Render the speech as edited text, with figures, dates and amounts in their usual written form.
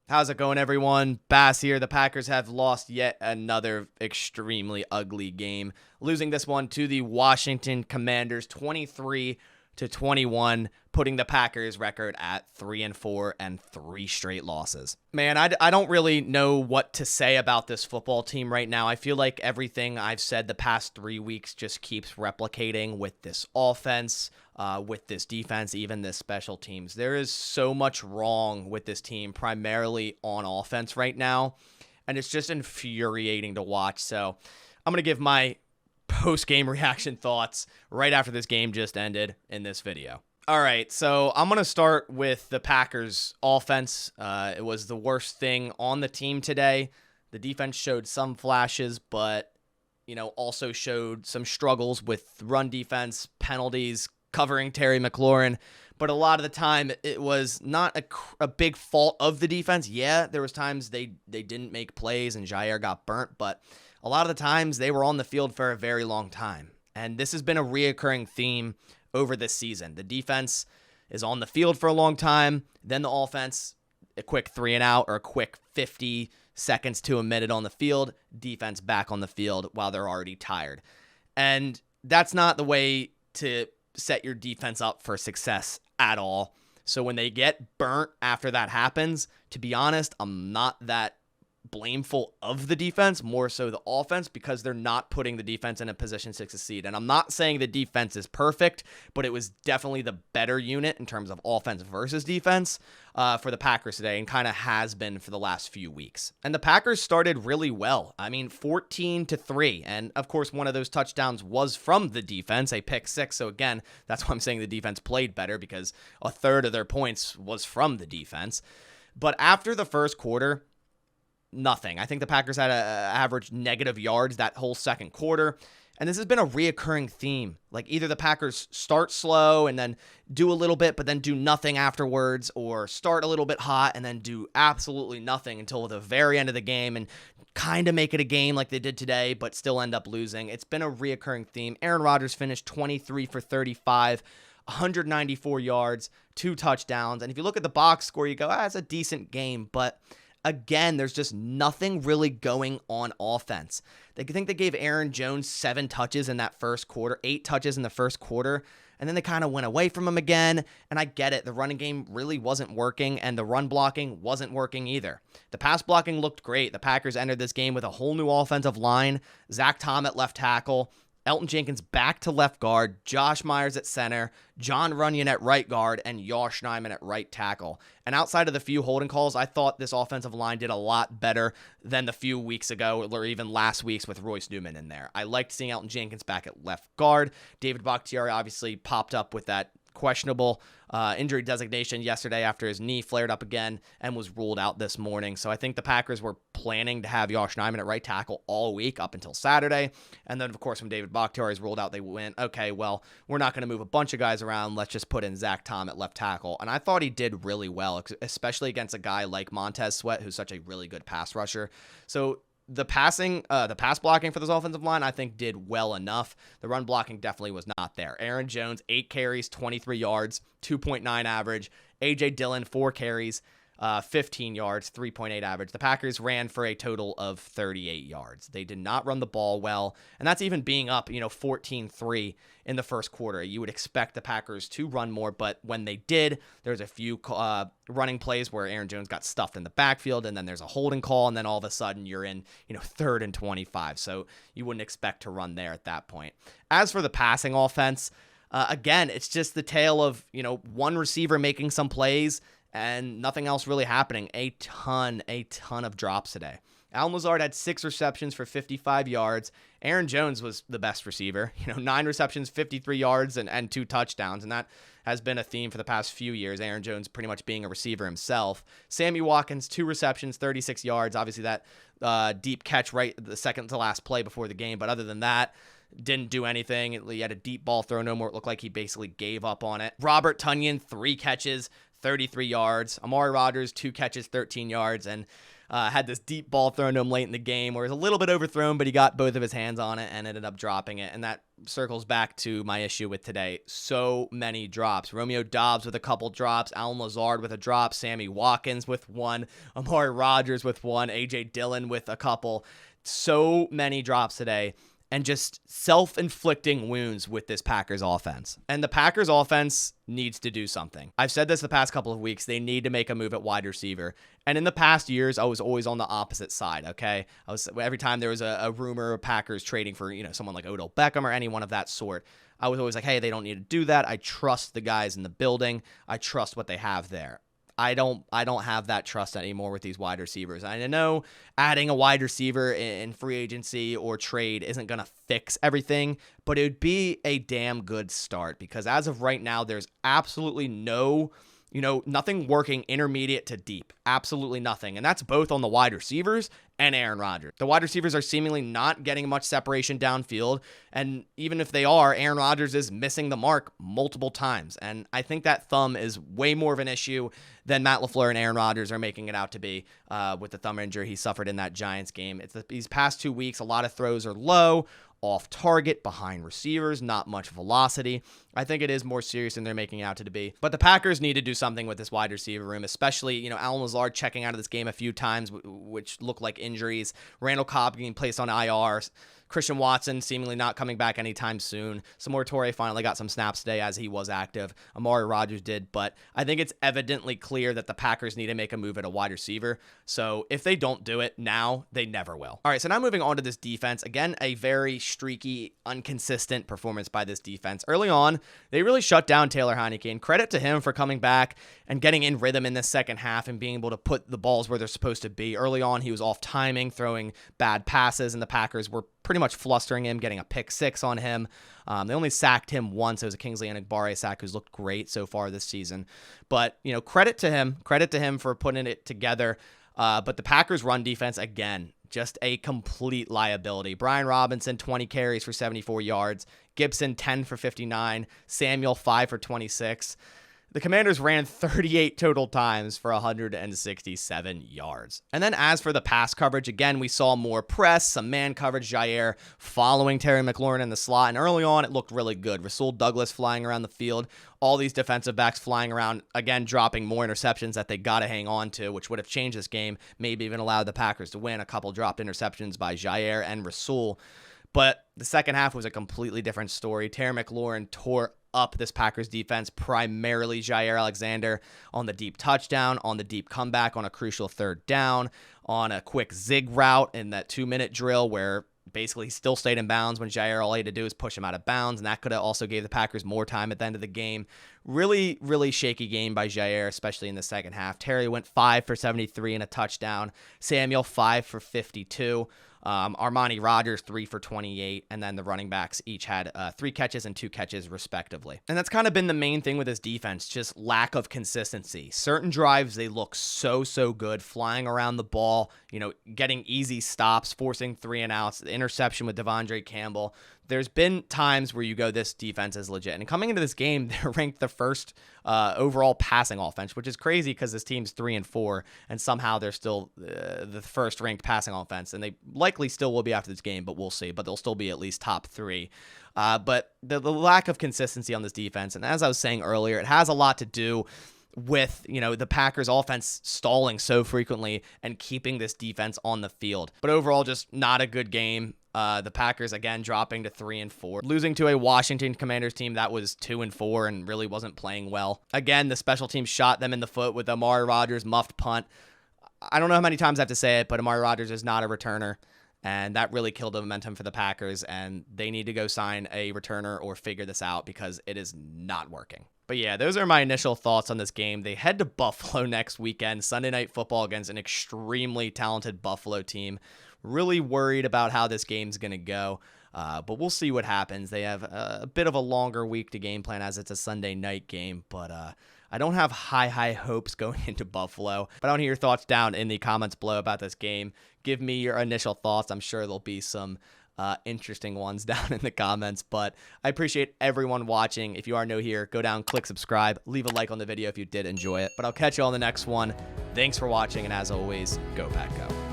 How's it going, everyone? Bass here. The Packers have lost yet another extremely ugly game, losing this one to the Washington Commanders 23-21, putting the Packers record at 3-4 and 3 straight losses. Man, I don't really know what to say about this football team right now. I feel like everything I've said the past 3 weeks just keeps replicating with this offense, with this defense, even this special teams. There is so much wrong with this team, primarily on offense right now, and it's just infuriating to watch. So I'm going to give my post-game reaction thoughts right after this game just ended in this video. All right, so I'm going to start with the Packers offense. It was the worst thing on the team today. The defense showed some flashes, but also showed some struggles with run defense, penalties, covering Terry McLaurin. But a lot of the time, it was not a big fault of the defense. Yeah, there was times they didn't make plays and Jair got burnt, but a lot of the times they were on the field for a very long time. And this has been a reoccurring theme over this season. The defense is on the field for a long time, then the offense, a quick 3 and out or a quick 50 seconds to a minute on the field, defense back on the field while they're already tired. And that's not the way to set your defense up for success at all. So when they get burnt after that happens, to be honest, I'm not that blameful of the defense, more so the offense, because they're not putting the defense in a position to succeed. And I'm not saying the defense is perfect, but it was definitely the better unit in terms of offense versus defense for the Packers today, and kind of has been for the last few weeks. And the Packers started really well. 14-3. And of course, one of those touchdowns was from the defense, a pick six. So again, that's why I'm saying the defense played better, because a third of their points was from the defense. But after the first quarter, nothing. I think the Packers had an average negative yards that whole second quarter. And this has been a reoccurring theme. Like, either the Packers start slow and then do a little bit, but then do nothing afterwards, or start a little bit hot and then do absolutely nothing until the very end of the game and kind of make it a game like they did today, but still end up losing. It's been a reoccurring theme. Aaron Rodgers finished 23 for 35, 194 yards, 2 touchdowns. And if you look at the box score, you go, it's a decent game, but again, there's just nothing really going on offense. They think they gave Aaron Jones 7 touches in that first quarter, 8 touches in the first quarter, and then they kind of went away from him again. And I get it. The running game really wasn't working, and the run blocking wasn't working either. The pass blocking looked great. The Packers entered this game with a whole new offensive line. Zach Tom at left tackle, Elton Jenkins back to left guard, Josh Myers at center, John Runyon at right guard, and Yosh Nijman at right tackle. And outside of the few holding calls, I thought this offensive line did a lot better than the few weeks ago, or even last week's with Royce Newman in there. I liked seeing Elton Jenkins back at left guard. David Bakhtiari obviously popped up with that questionable injury designation yesterday after his knee flared up again and was ruled out this morning. So I think the Packers were planning to have Yosh Nijman at right tackle all week up until Saturday. And then, of course, when David Bakhtiari is ruled out, they went, okay, well, we're not going to move a bunch of guys around. Let's just put in Zach Tom at left tackle. And I thought he did really well, especially against a guy like Montez Sweat, who's such a really good pass rusher. So the pass blocking for this offensive line, I think, did well enough. The run blocking definitely was not there. Aaron Jones, 8 carries, 23 yards, 2.9 average. A.J. Dillon, 4 carries, 15 yards, 3.8 average. The Packers ran for a total of 38 yards. They did not run the ball well, and that's even being up, 14-3 in the first quarter. You would expect the Packers to run more, but when they did, there's a few running plays where Aaron Jones got stuffed in the backfield, and then there's a holding call, and then all of a sudden you're in, 3rd and 25. So you wouldn't expect to run there at that point. As for the passing offense, again, it's just the tale of, one receiver making some plays and nothing else really happening. A ton of drops today. Al Lazard had 6 receptions for 55 yards. Aaron Jones was the best receiver. 9 receptions, 53 yards, and 2 touchdowns. And that has been a theme for the past few years. Aaron Jones pretty much being a receiver himself. Sammy Watkins, 2 receptions, 36 yards. Obviously that deep catch right the second to last play before the game. But other than that, didn't do anything. He had a deep ball throw no more. It looked like he basically gave up on it. Robert Tonyan, 3 catches, 33 yards. Amari Rodgers, 2 catches, 13 yards. And had this deep ball thrown to him late in the game where it was a little bit overthrown, but he got both of his hands on it and ended up dropping it. And that circles back to my issue with today. So many drops. Romeo Doubs with a couple drops, Allen Lazard with a drop, Sammy Watkins with one, Amari Rodgers with one, A.J. Dillon with a couple. So many drops today. And just self-inflicting wounds with this Packers offense. And the Packers offense needs to do something. I've said this the past couple of weeks. They need to make a move at wide receiver. And in the past years, I was always on the opposite side, okay? Every time there was a rumor of Packers trading for, someone like Odell Beckham or anyone of that sort, I was always like, hey, they don't need to do that. I trust the guys in the building. I trust what they have there. I don't have that trust anymore with these wide receivers. I know adding a wide receiver in free agency or trade isn't going to fix everything, but it would be a damn good start because as of right now, there's absolutely nothing working intermediate to deep. Absolutely nothing. And that's both on the wide receivers and Aaron Rodgers. The wide receivers are seemingly not getting much separation downfield. And even if they are, Aaron Rodgers is missing the mark multiple times. And I think that thumb is way more of an issue than Matt LaFleur and Aaron Rodgers are making it out to be with the thumb injury he suffered in that Giants game. These past 2 weeks, a lot of throws are low, off target, behind receivers, not much velocity. I think it is more serious than they're making out to be. But the Packers need to do something with this wide receiver room, especially, Allen Lazard checking out of this game a few times, which looked like injuries. Randall Cobb getting placed on IR. Christian Watson seemingly not coming back anytime soon. Samori Toure finally got some snaps today as he was active. Amari Rodgers did, but I think it's evidently clear that the Packers need to make a move at a wide receiver. So if they don't do it now, they never will. All right, so now moving on to this defense. Again, a very streaky, inconsistent performance by this defense. Early on, they really shut down Taylor Heinicke, and credit to him for coming back and getting in rhythm in the second half and being able to put the balls where they're supposed to be. Early on, he was off timing, throwing bad passes, and the Packers were pretty much flustering him, getting a pick six on him. They only sacked him once. It was a Kingsley Enagbare sack who's looked great so far this season. But, credit to him for putting it together. But the Packers run defense, again, just a complete liability. Brian Robinson, 20 carries for 74 yards. Gibson, 10 for 59. Samuel, 5 for 26. The Commanders ran 38 total times for 167 yards. And then as for the pass coverage, again, we saw more press, some man coverage, Jair following Terry McLaurin in the slot. And early on, it looked really good. Rasul Douglas flying around the field. All these defensive backs flying around, again, dropping more interceptions that they got to hang on to, which would have changed this game, maybe even allowed the Packers to win. A couple dropped interceptions by Jair and Rasul. But the second half was a completely different story. Terry McLaurin tore up this Packers defense, primarily Jair Alexander on the deep touchdown, on the deep comeback, on a crucial third down, on a quick zig route in that 2-minute drill where basically he still stayed in bounds when Jair, all he had to do was push him out of bounds, and that could have also gave the Packers more time at the end of the game. Really, really shaky game by Jair, especially in the second half. Terry went 5 for 73 and a touchdown. Samuel, 5 for 52. Armani Rodgers, 3 for 28, and then the running backs each had 3 catches and 2 catches respectively. And that's kind of been the main thing with this defense, just lack of consistency. Certain drives, they look so good, flying around the ball, getting easy stops, forcing 3 and outs, the interception with Devondre Campbell. There's been times where you go, this defense is legit. And coming into this game, they're ranked the first overall passing offense, which is crazy because this team's 3-4, and somehow they're still the first ranked passing offense. And they likely still will be after this game, but we'll see. But they'll still be at least top 3. But the lack of consistency on this defense, and as I was saying earlier, it has a lot to do with, the Packers offense stalling so frequently and keeping this defense on the field. But overall, just not a good game. The Packers, again, dropping to 3-4, losing to a Washington Commanders team that was 2-4 and really wasn't playing well. Again, the special team shot them in the foot with Amari Rodgers' muffed punt. I don't know how many times I have to say it, but Amari Rodgers is not a returner, and that really killed the momentum for the Packers, and they need to go sign a returner or figure this out because it is not working. But yeah, those are my initial thoughts on this game. They head to Buffalo next weekend, Sunday Night Football against an extremely talented Buffalo team. Really worried about how this game's going to go, but we'll see what happens. They have a bit of a longer week to game plan as it's a Sunday night game, but I don't have high hopes going into Buffalo. But I want to hear your thoughts down in the comments below about this game. Give me your initial thoughts. I'm sure there'll be some interesting ones down in the comments, but I appreciate everyone watching. If you are new here, go down, click subscribe, leave a like on the video if you did enjoy it, but I'll catch you on the next one. Thanks for watching, and as always, go Pack Go.